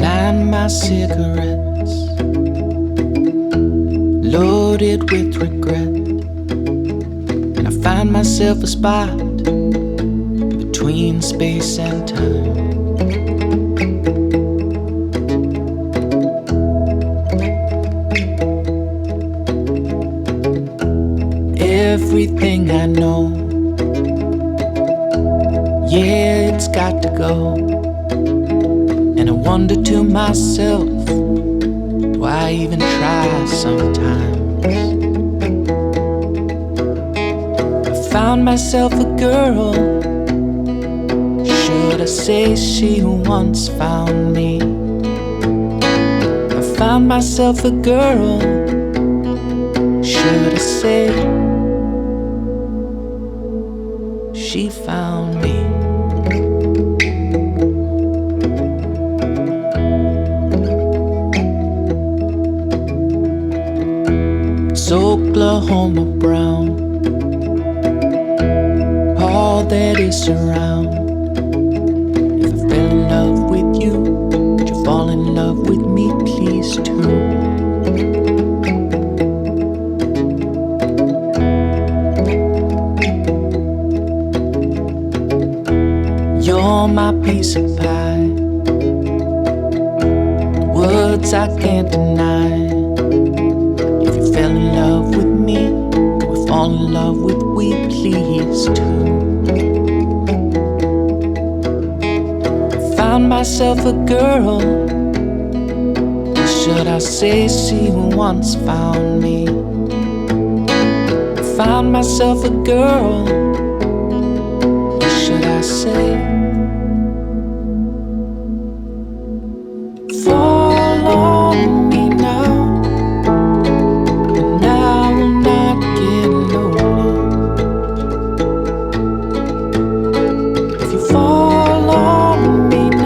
Line my cigarettes, loaded with regret, and I find myself a spot between space and time. Everything I know, yeah, it's got to go. And I wonder to myself, do I even try sometimes? I found myself a girl, should I say she once found me? I found myself a girl, should I say she found me? It's Oklahoma brown, all that is around. If I fell in love with you, would you fall in love with me, please too? You're my piece of pie, words I can't deny. If you fell in love with me, could we fall in love with we, please too? I found myself a girl, or should I say she once found me? I found myself a girl, or should I say